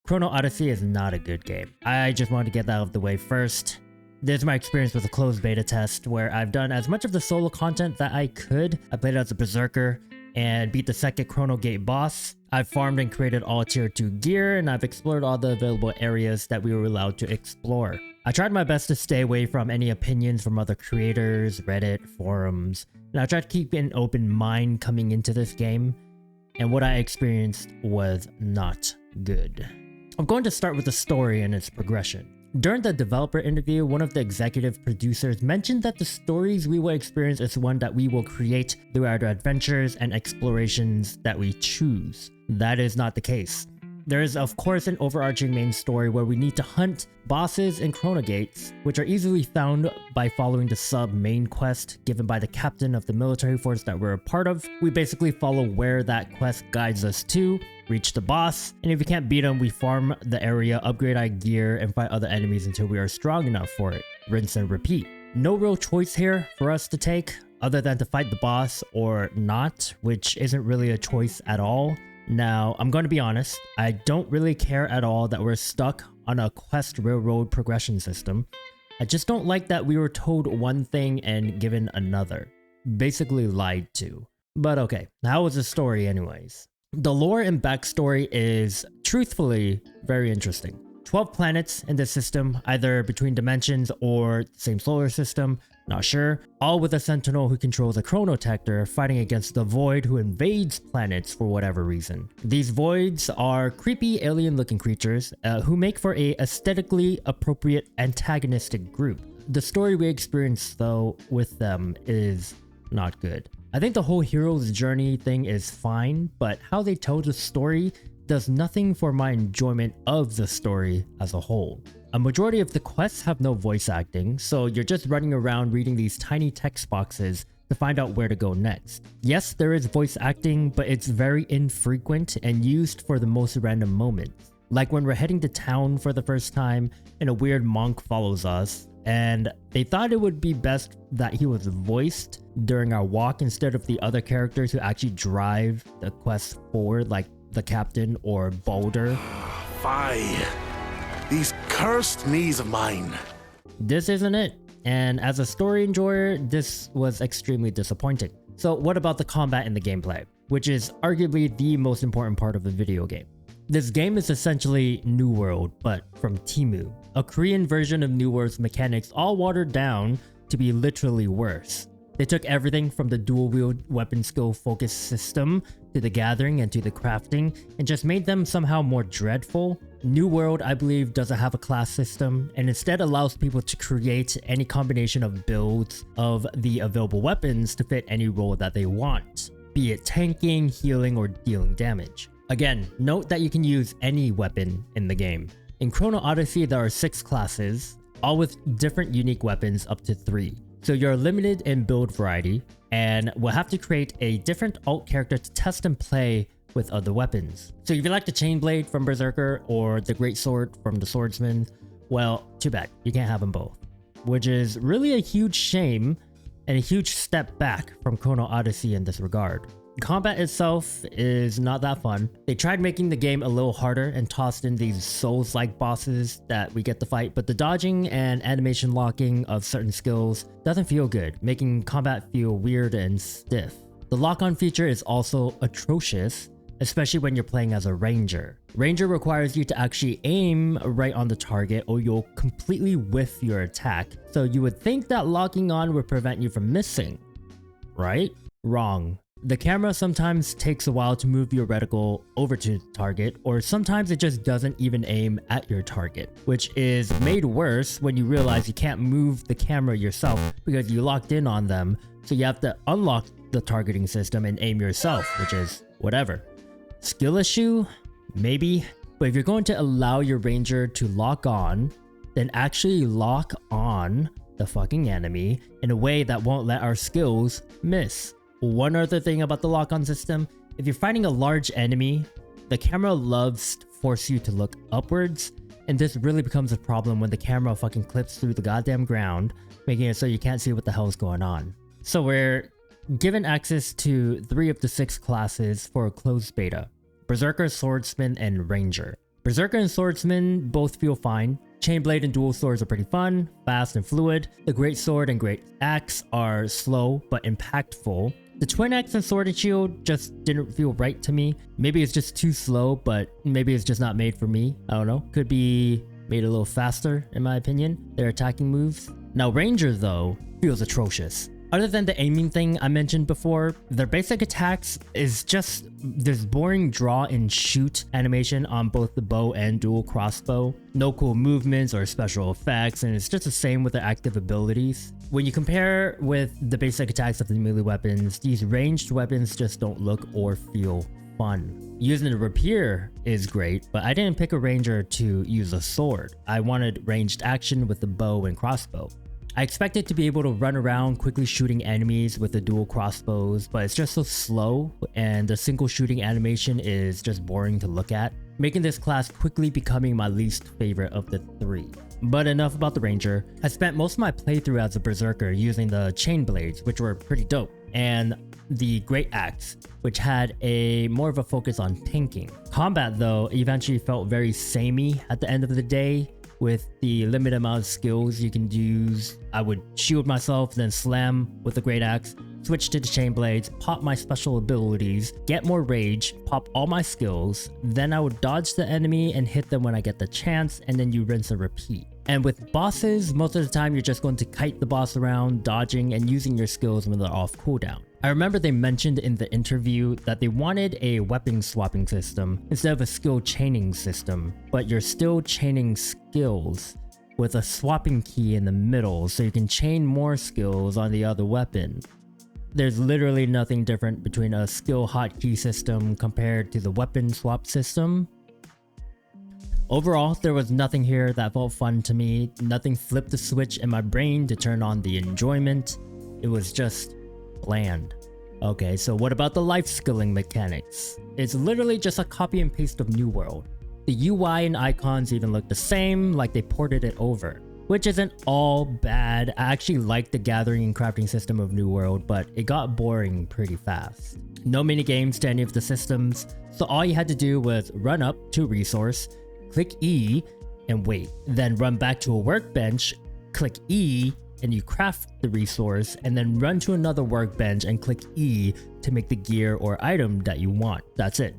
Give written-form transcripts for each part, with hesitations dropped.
Chrono Odyssey is not a good game. I just wanted to get that out of the way first. This is my experience with a closed beta test where I've done as much of the solo content that I could. I played as a Berserker and beat the second Chrono Gate boss. I've farmed and created all tier 2 gear, and I've explored all the available areas that we were allowed to explore. I tried my best to stay away from any opinions from other creators, Reddit, forums, and I tried to keep an open mind coming into this game, and what I experienced was not good. I'm going to start with the story and its progression. During the developer interview, one of the executive producers mentioned that the stories we will experience is one that we will create through our adventures and explorations that we choose. That is not the case. There is of course an overarching main story where we need to hunt bosses and Chrono Gates, which are easily found by following the sub-main quest given by the captain of the military force that we're a part of. We basically follow where that quest guides us to, reach the boss, and if we can't beat him, we farm the area, upgrade our gear, and fight other enemies until we are strong enough for it. Rinse and repeat. No real choice here for us to take other than to fight the boss or not, which isn't really a choice at all. Now, I'm going to be honest, I don't really care at all that we're stuck on a quest railroad progression system. I just don't like that we were told one thing and given another. Basically lied to. But okay, how was the story anyways? The lore and backstory is, truthfully, very interesting. 12 planets in this system, either between dimensions or the same solar system, not sure, all with a sentinel who controls a chronotector fighting against the void who invades planets for whatever reason. These voids are creepy alien looking creatures who make for a aesthetically appropriate antagonistic group. The story we experience though with them is not good. I think the whole hero's journey thing is fine, but how they tell the story does nothing for my enjoyment of the story as a whole. A majority of the quests have no voice acting, so you're just running around reading these tiny text boxes to find out where to go next. Yes, there is voice acting, but it's very infrequent and used for the most random moments. Like when we're heading to town for the first time and a weird monk follows us, and they thought it would be best that he was voiced during our walk instead of the other characters who actually drive the quest forward, like the captain or Boulder. Fie. These cursed knees of mine. This isn't it, and as a story enjoyer, this was extremely disappointing. So what about the combat and the gameplay, which is arguably the most important part of the video game? This game is essentially New World, but from Temu, a Korean version of New World's mechanics all watered down to be literally worse. They took everything from the dual-wield weapon skill focus system to the gathering and to the crafting and just made them somehow more dreadful. New World, I believe, doesn't have a class system and instead allows people to create any combination of builds of the available weapons to fit any role that they want, be it tanking, healing, or dealing damage. Again, note that you can use any weapon in the game. In Chrono Odyssey, there are 6 classes, all with different unique weapons up to 3. So you're limited in build variety and will have to create a different alt character to test and play with other weapons. So if you like the Chainblade from Berserker or the Great Sword from the Swordsman, well, too bad, you can't have them both. Which is really a huge shame and a huge step back from Chrono Odyssey in this regard. Combat itself is not that fun. They tried making the game a little harder and tossed in these Souls-like bosses that we get to fight, but the dodging and animation locking of certain skills doesn't feel good, making combat feel weird and stiff. The lock-on feature is also atrocious, especially when you're playing as a ranger. Ranger requires you to actually aim right on the target or you'll completely whiff your attack, so you would think that locking on would prevent you from missing, right? Wrong. The camera sometimes takes a while to move your reticle over to the target, or sometimes it just doesn't even aim at your target, which is made worse when you realize you can't move the camera yourself because you locked in on them, so you have to unlock the targeting system and aim yourself, which is whatever. Skill issue? Maybe, but if you're going to allow your ranger to lock on, then actually lock on the fucking enemy in a way that won't let our skills miss. One other thing about the lock-on system, if you're fighting a large enemy, the camera loves to force you to look upwards, and this really becomes a problem when the camera fucking clips through the goddamn ground, making it so you can't see what the hell's going on. So we're given access to 3 of the 6 classes for a closed beta: Berserker, Swordsman, and Ranger. Berserker and Swordsman both feel fine. Chainblade and dual swords are pretty fun, fast and fluid. The Great Sword and Great Axe are slow but impactful. The Twin Axe and Sword and Shield just didn't feel right to me. Maybe it's just too slow, but maybe it's just not made for me. I don't know. Could be made a little faster in my opinion, their attacking moves. Now Ranger though feels atrocious. Other than the aiming thing I mentioned before, their basic attacks is just this boring draw and shoot animation on both the bow and dual crossbow. No cool movements or special effects, and it's just the same with their active abilities. When you compare with the basic attacks of the melee weapons, these ranged weapons just don't look or feel fun. Using the rapier is great, but I didn't pick a ranger to use a sword. I wanted ranged action with the bow and crossbow. I expected to be able to run around quickly shooting enemies with the dual crossbows, but it's just so slow and the single shooting animation is just boring to look at, making this class quickly becoming my least favorite of the three. But enough about the Ranger. I spent most of my playthrough as a Berserker using the chain blades, which were pretty dope, and the Great Axe, which had more of a focus on tanking. Combat though eventually felt very samey at the end of the day. With the limited amount of skills you can use, I would shield myself, then slam with the Great Axe, switch to the Chain Blades, pop my special abilities, get more rage, pop all my skills, then I would dodge the enemy and hit them when I get the chance, and then you rinse and repeat. And with bosses, most of the time you're just going to kite the boss around, dodging and using your skills when they're off cooldown. I remember they mentioned in the interview that they wanted a weapon swapping system instead of a skill chaining system, but you're still chaining skills with a swapping key in the middle so you can chain more skills on the other weapon. There's literally nothing different between a skill hotkey system compared to the weapon swap system. Overall, there was nothing here that felt fun to me, nothing flipped the switch in my brain to turn on the enjoyment. It was just bland. Okay, so what about the life skilling mechanics? It's literally just a copy and paste of New World. The UI and icons even look the same, like they ported it over. Which isn't all bad. I actually like the gathering and crafting system of New World, but it got boring pretty fast. No minigames to any of the systems, so all you had to do was run up to a resource, click E, and wait. Then run back to a workbench, click E, and you craft the resource, and then run to another workbench and click E to make the gear or item that you want. That's it.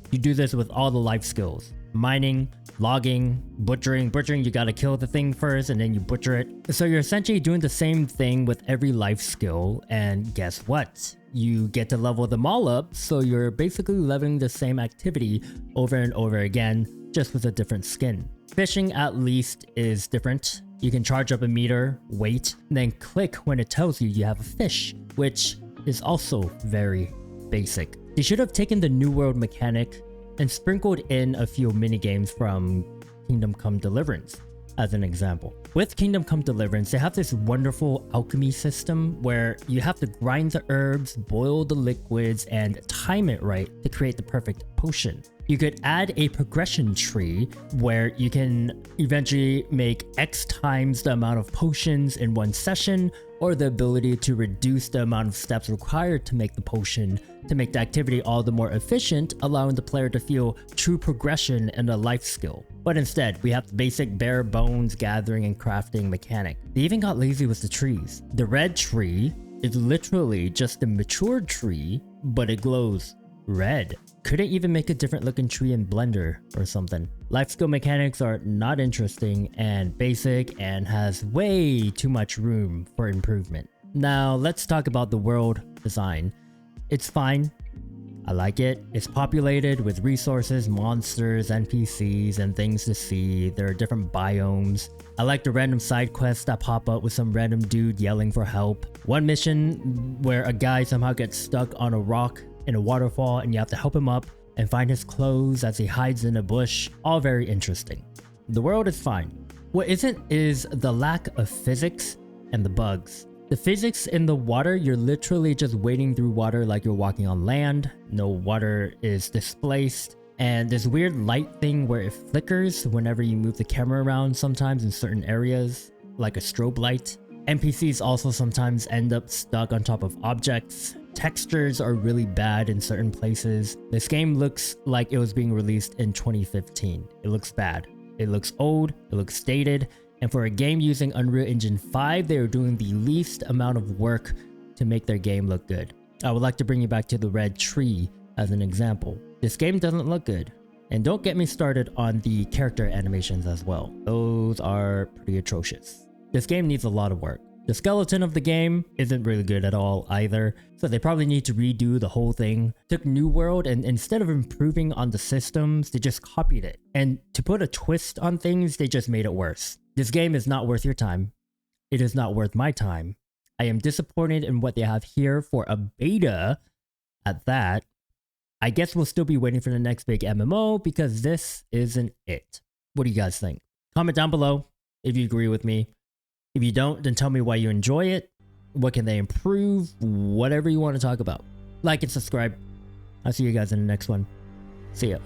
You do this with all the life skills. Mining, logging, butchering. Butchering, you gotta kill the thing first and then you butcher it. So you're essentially doing the same thing with every life skill, and guess what? You get to level them all up, so you're basically leveling the same activity over and over again, just with a different skin. Fishing at least is different. You can charge up a meter, wait, and then click when it tells you have a fish, which is also very basic. They should have taken the New World mechanic and sprinkled in a few minigames from Kingdom Come Deliverance as an example. With Kingdom Come Deliverance, they have this wonderful alchemy system where you have to grind the herbs, boil the liquids, and time it right to create the perfect potion. You could add a progression tree where you can eventually make X times the amount of potions in one session, or the ability to reduce the amount of steps required to make the potion to make the activity all the more efficient, allowing the player to feel true progression in a life skill. But instead, we have the basic bare bones gathering and crafting mechanic. They even got lazy with the trees. The red tree is literally just a mature tree, but it glows red. Couldn't even make a different looking tree in Blender or something. Life skill mechanics are not interesting and basic and has way too much room for improvement. Now let's talk about the world design. It's fine. I like it. It's populated with resources, monsters, NPCs, and things to see. There are different biomes. I like the random side quests that pop up with some random dude yelling for help. One mission where a guy somehow gets stuck on a rock in a waterfall and you have to help him up and find his clothes as he hides in a bush. All very interesting. The world is fine. What isn't is the lack of physics and the bugs. The physics in the water, you're literally just wading through water like you're walking on land. No water is displaced. And this weird light thing where it flickers whenever you move the camera around sometimes in certain areas, like a strobe light. NPCs also sometimes end up stuck on top of objects. Textures are really bad in certain places. This game looks like it was being released in 2015. It looks bad. It looks old. It looks dated. And for a game using Unreal Engine 5, they are doing the least amount of work to make their game look good. I would like to bring you back to the red tree as an example. This game doesn't look good. And don't get me started on the character animations as well. Those are pretty atrocious. This game needs a lot of work. The skeleton of the game isn't really good at all either, so they probably need to redo the whole thing. Took New World and instead of improving on the systems, they just copied it. And to put a twist on things, they just made it worse. This game is not worth your time. It is not worth my time. I am disappointed in what they have here for a beta at that. I guess we'll still be waiting for the next big MMO because this isn't it. What do you guys think? Comment down below if you agree with me. If you don't, then tell me why you enjoy it. What can they improve? Whatever you want to talk about. Like and subscribe. I'll see you guys in the next one. See ya.